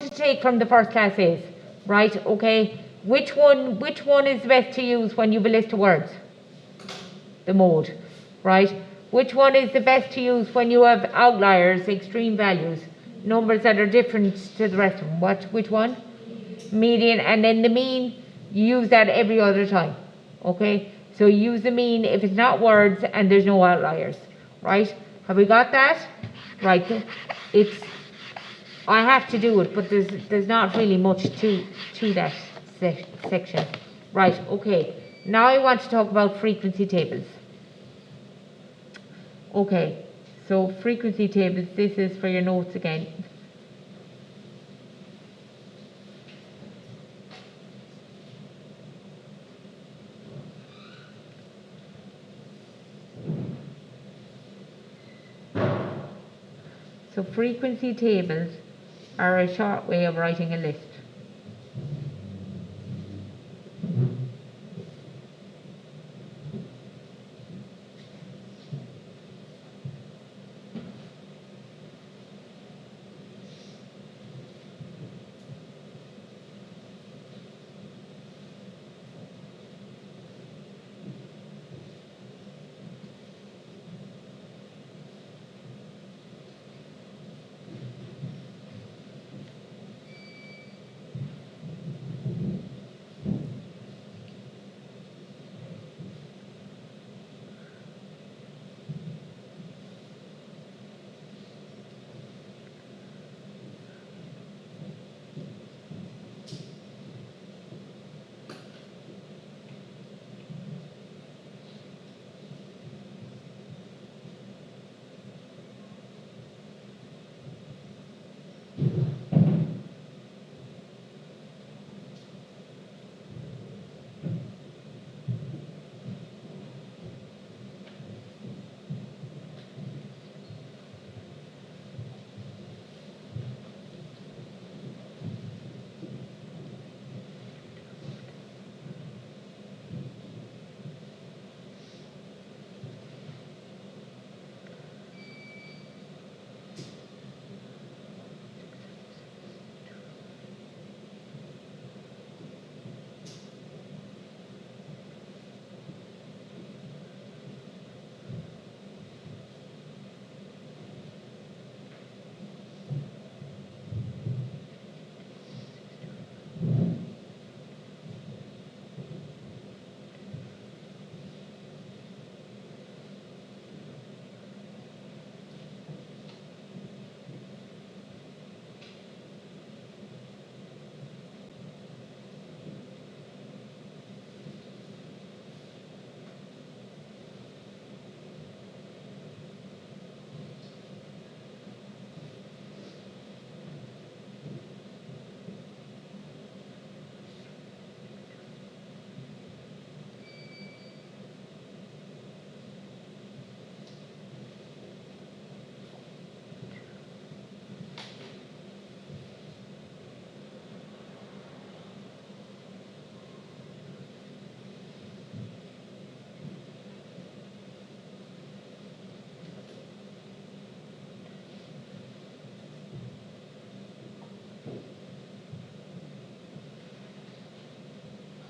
to take from the first class is, right, okay, which one is the best to use when you have a list of words? The mode, right? Which one is the best to use when you have outliers, extreme values, numbers that are different to the rest of them? Which one? Median. And then the mean, you use that every other time, okay? So you use the mean if it's not words and there's no outliers, right? Have we got that? Right, it's, I have to do it, but there's not really much to that section. Right, okay. Now I want to talk about frequency tables. Okay, so frequency tables, this is for your notes again. So frequency tables are a short way of writing a list.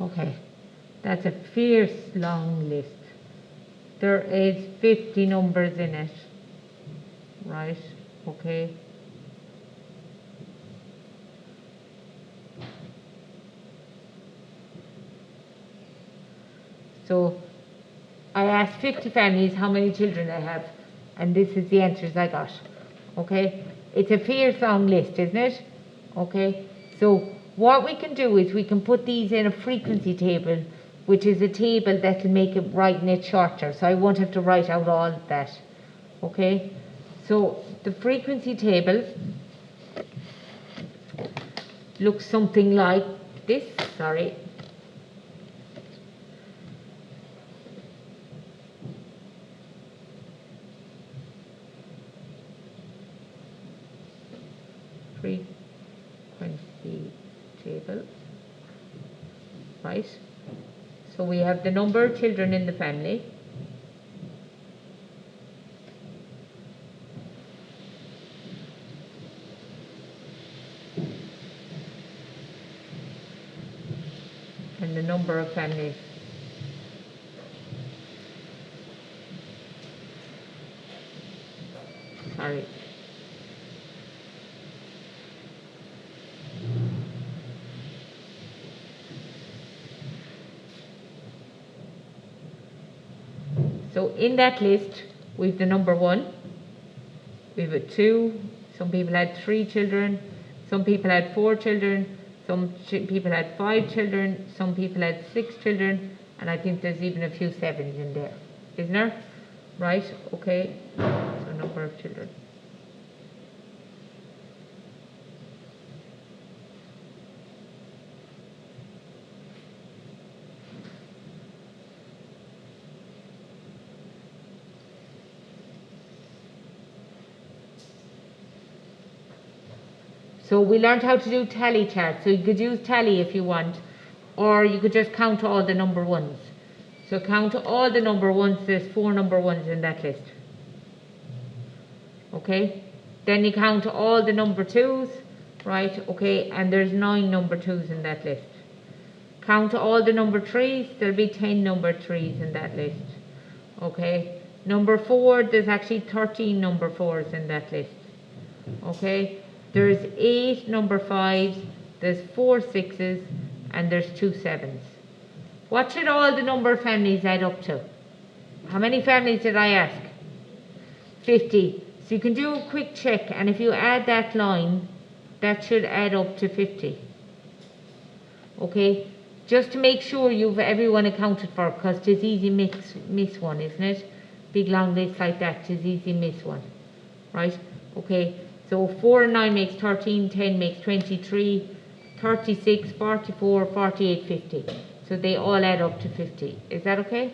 Okay, that's a fierce long list. There is 50 numbers in it, right? Okay. So I asked 50 families how many children they have, and this is the answers I got. Okay, it's a fierce long list, isn't it? Okay, so what we can do is we can put these in a frequency table, which is a table that will make it writing it shorter, so I won't have to write out all of that. Okay, so the frequency table looks something like this. Sorry. Frequency table, right? So we have the number of children in the family, and the number of families. Sorry. So in that list, we've the number 1, we've a 2, some people had 3 children, some people had 4 children, some people had 5 children, some people had 6 children, and I think there's even a few 7s in there, isn't there? Right, okay, so number of children. So we learned how to do tally charts. So you could use tally if you want, or you could just count all the number 1s. So count all the number 1s, there's 4 number 1s in that list. Okay, then you count all the number 2s, right, okay, and there's 9 number 2s in that list. Count all the number 3s, there'll be 10 number 3s in that list. Okay, number 4, there's actually 13 number 4s in that list. Okay, there's 8 number 5s, there's 4 6s, and there's 2 7s. What should all the number of families add up to? How many families did I ask? 50. So you can do a quick check, and if you add that line, that should add up to 50. Okay, just to make sure you've everyone accounted for, because it's easy miss one, isn't it? Big long list like that, it's easy miss one. Right, okay, so 4 and 9 makes 13, 10 makes 23, 36, 44, 48, 50. So they all add up to 50. Is that okay?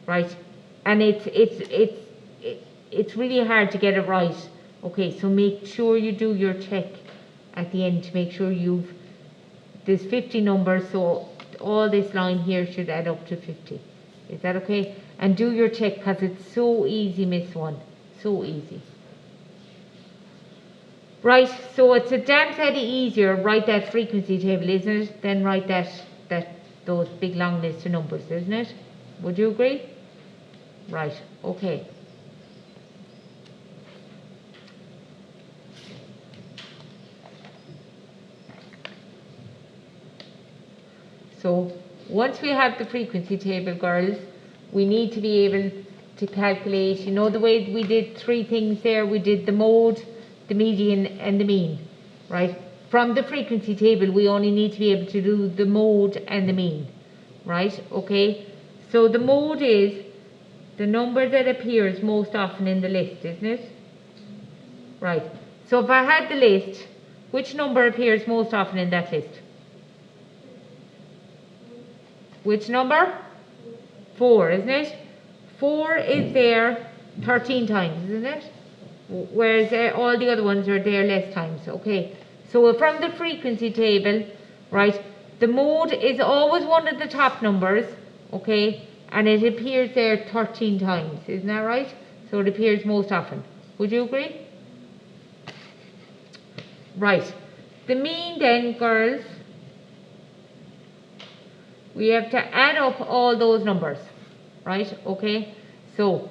Right, and it's really hard to get it right. Okay, so make sure you do your check at the end to make sure there's 50 numbers, so all this line here should add up to 50. Is that okay? And do your check, because it's so easy miss one. So easy. Right, so it's a damn sight easier write that frequency table, isn't it, than write those big long lists of numbers, isn't it? Would you agree? Right, okay. So once we have the frequency table, girls, we need to be able to calculate, you know the way we did 3 things there, we did the mode, the median and the mean, right? From the frequency table we only need to be able to do the mode and the mean, right? Okay, so the mode is the number that appears most often in the list, isn't it? Right, so if I had the list, which number appears most often in that list? Which number? 4, isn't it? 4 is there 13 times, isn't it? Whereas all the other ones are there less times. Okay, so from the frequency table, right, the mode is always one of the top numbers, okay, and it appears there 13 times, isn't that right? So it appears most often. Would you agree? Right, the mean then, girls, we have to add up all those numbers, right? Okay, so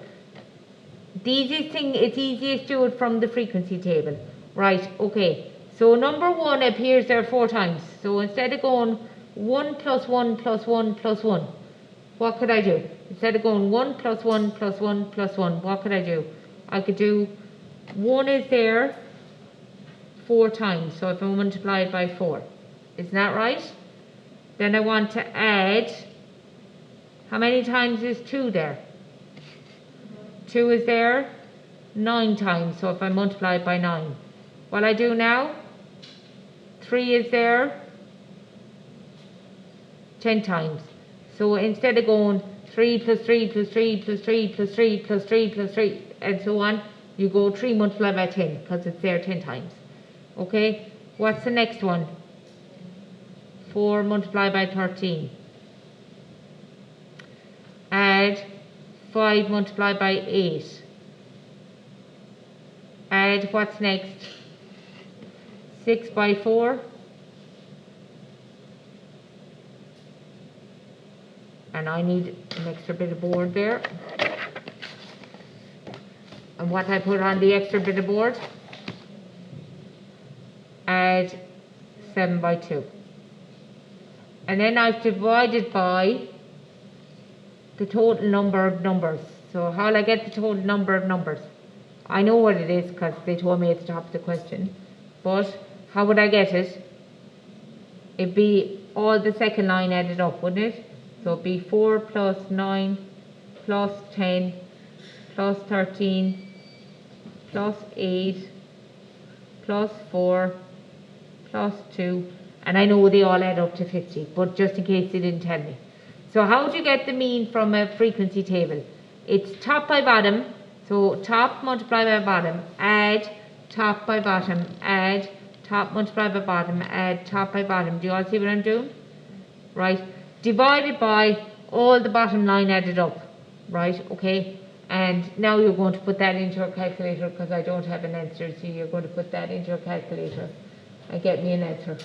the easiest thing, it's easiest to do it from the frequency table. Right, okay, so number 1 appears there 4 times. So instead of going 1 plus 1 plus 1 plus 1, what could I do? Instead of going 1 plus 1 plus 1 plus 1, what could I do? I could do 1 is there 4 times, so if I multiply it by 4, isn't that right? Then I want to add, how many times is 2 there? 2 is there 9 times, so if I multiply it by 9, what I do now, 3 is there 10 times. So instead of going 3 plus 3 plus 3 plus 3 plus 3 plus 3 plus 3 and so on, you go 3 multiplied by 10 because it's there 10 times. Okay, what's the next one? 4 multiplied by 13. Add 5 multiplied by 8. Add what's next? 6 by 4. and I need an extra bit of board there. And what I put on the extra bit of board? Add 7 by 2. And then I've divided by the total number of numbers. So how will I get the total number of numbers? I know what it is because they told me at the top of the question. But how would I get it? It'd be all the second line added up, wouldn't it? So it'd be 4 plus 9 plus 10 plus 13 plus 8 plus 4 plus 2. And I know they all add up to 50, but just in case they didn't tell me. So how do you get the mean from a frequency table? It's top by bottom. So top multiplied by bottom, add top by bottom, add top multiplied by bottom, add top by bottom. Do you all see what I'm doing? Right. Divided by all the bottom line added up. Right, okay. And now you're going to put that into your calculator because I don't have an answer. So you're going to put that into your calculator and get me an answer.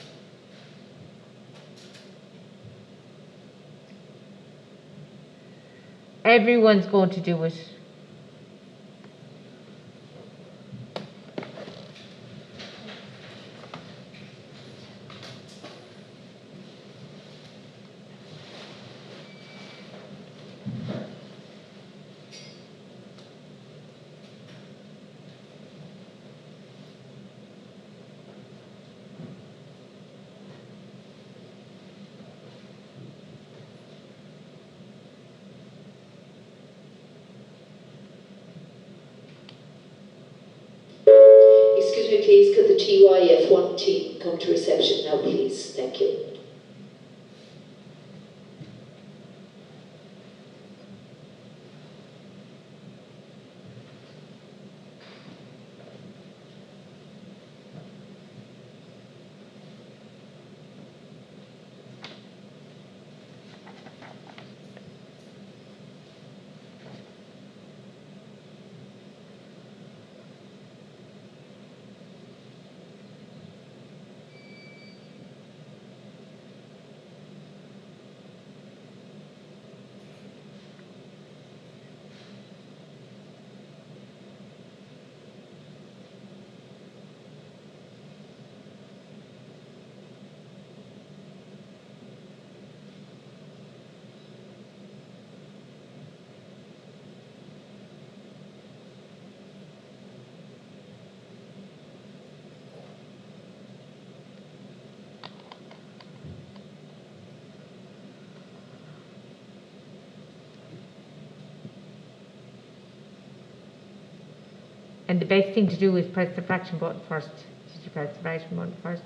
Everyone's going to do it. Excuse me, please, could the TYF1 team come to reception now, please? Thank you. And the best thing to do is press the fraction button first. Did you press the fraction button first?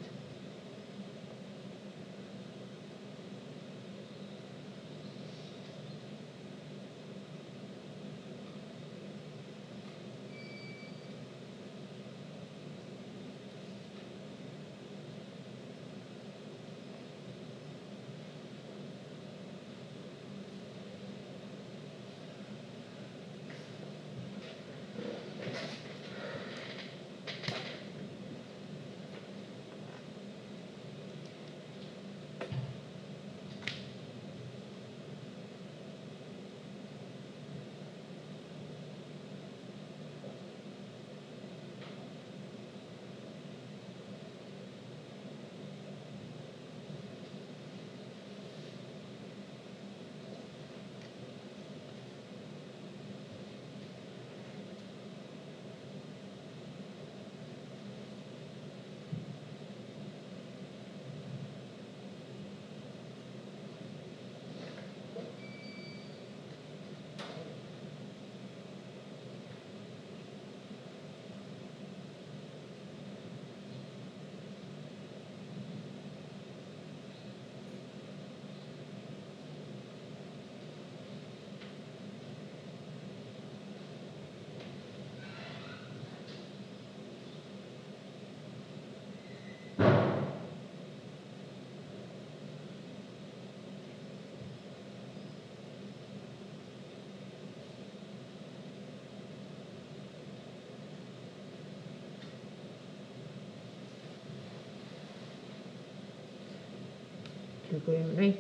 Do you agree with me?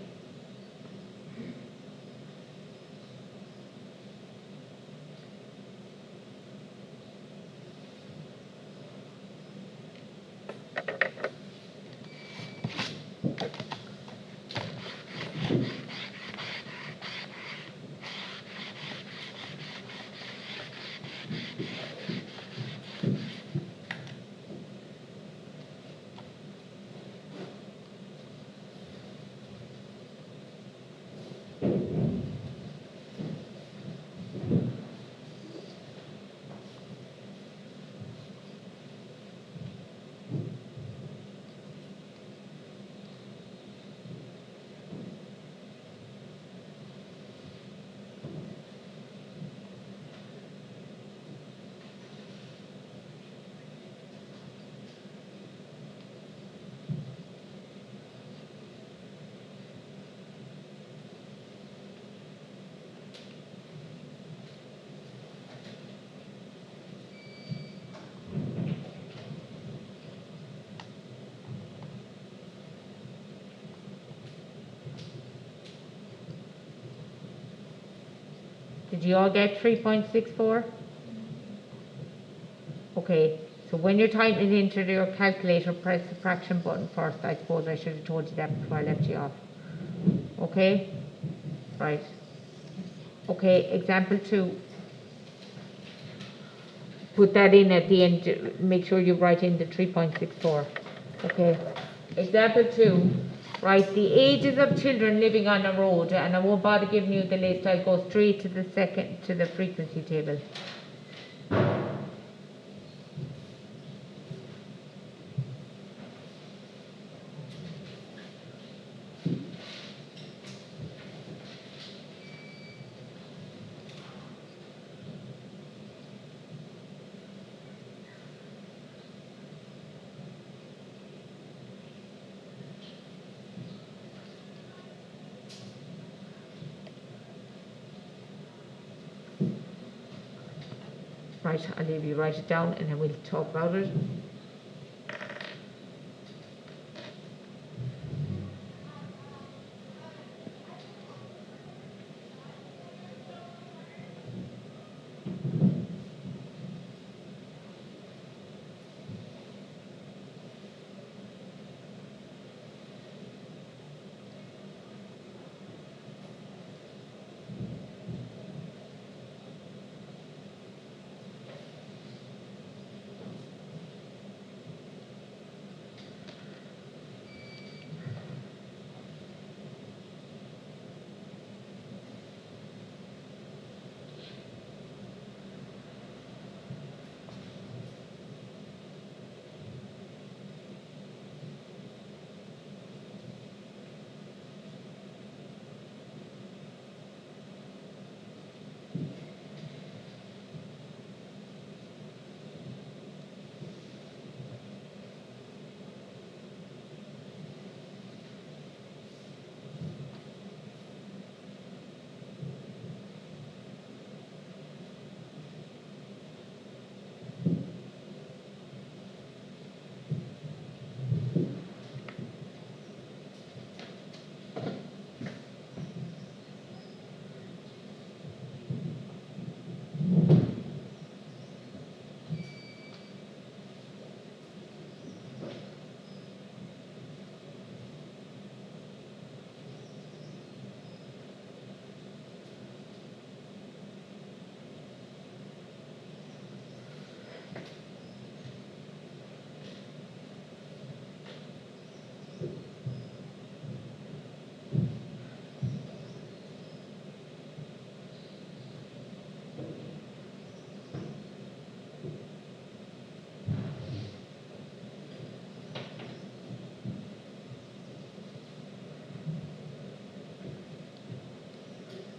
Did you all get 3.64? Okay, so when you're typing it into your calculator, press the fraction button first. I suppose I should have told you that before I left you off. Okay? Right. Okay, example 2. Put that in at the end, make sure you write in the 3.64. Okay. Example 2. Write the ages of children living on a road, and I won't bother giving you the list. I'll go straight to the frequency table. Right, I'll leave you write it down and then we'll talk about it.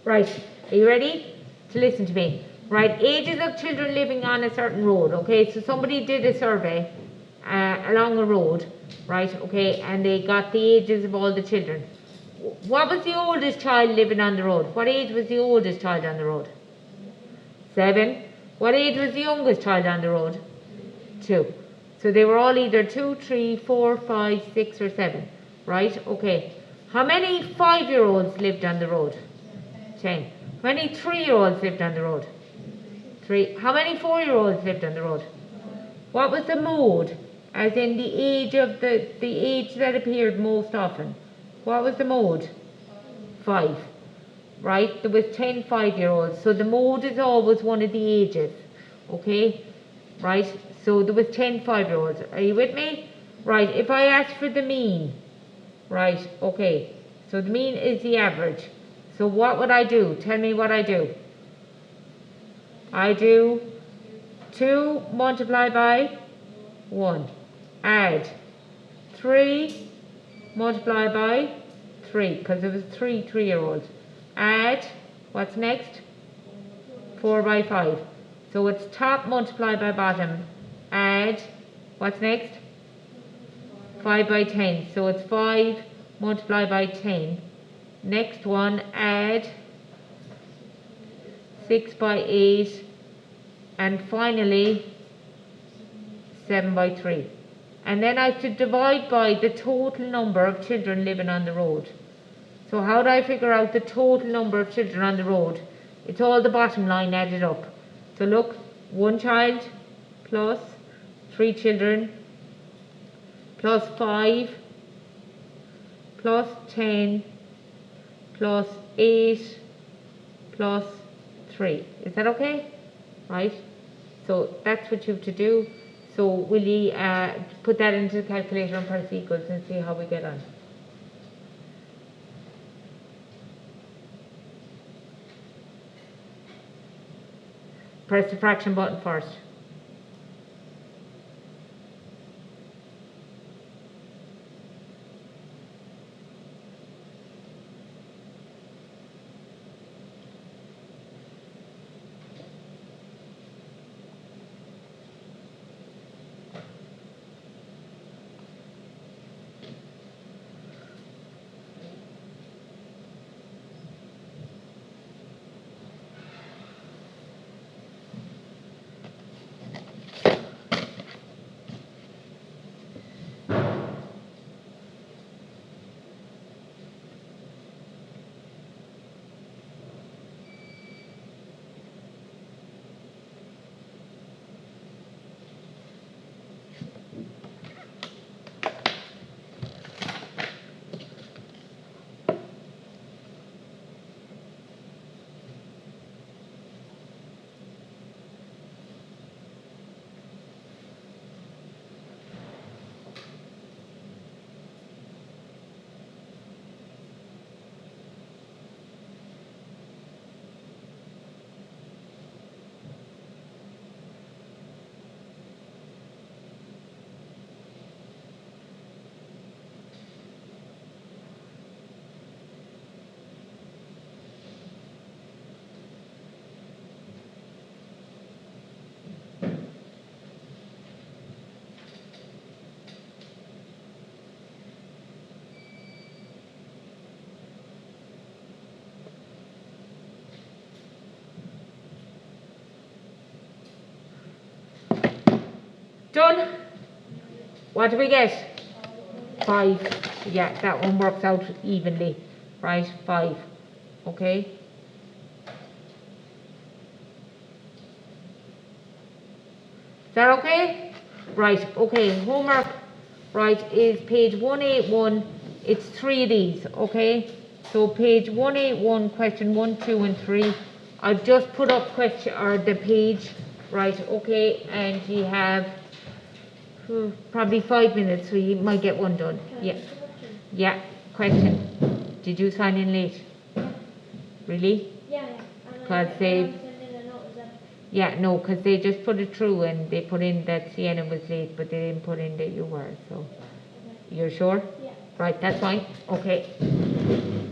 Right, are you ready to listen to me? Right, ages of children living on a certain road, okay? So somebody did a survey along a road, right, okay, and they got the ages of all the children. What was the oldest child living on the road? What age was the oldest child on the road? 7. What age was the youngest child on the road? 2. So they were all either 2, 3, 4, 5, 6 or 7, right, okay. How many 5-year-olds lived on the road? 10. How many 3-year-olds lived on the road? 3. How many 4-year-olds lived on the road? What was the mode? As in the age of the age that appeared most often. What was the mode? 5. Right? There was 10 5-year-olds. So the mode is always one of the ages. Okay? Right? So there was 10 5-year-olds. Are you with me? Right. If I ask for the mean. Right. Okay. So the mean is the average. So what would I do? Tell me what I do. I do 2 multiplied by 1. Add 3 multiplied by 3, because there was 3 3-year-olds. Add, what's next? 4 by 5. So it's top multiplied by bottom. Add, what's next? 5 by 10. So it's 5 multiplied by 10. Next one, add 6 by 8, and finally 7 by 3. And then I have to divide by the total number of children living on the road. So how do I figure out the total number of children on the road? It's all the bottom line added up. So look, 1 child plus 3 children plus 5 plus 10 plus 8 plus 3. Is that okay? Right? So that's what you have to do. So will you put that into the calculator and press equals and see how we get on? Press the fraction button first. Done? What do we get? 5. Yeah, that one works out evenly. Right, 5. Okay? Is that okay? Right, okay, homework, right, is page 181. It's 3 of these, okay? So page 181, question 1, 2 and 3. I've just put up question, or the page, right, okay, and you have probably 5 minutes, so you might get one done. Yeah. Yeah, question. Did you sign in late? Really? Yeah. Because yeah, no, because they just put it through and they put in that Sienna was late, but they didn't put in that you were, so. You're sure? Yeah. Right, that's fine. Okay.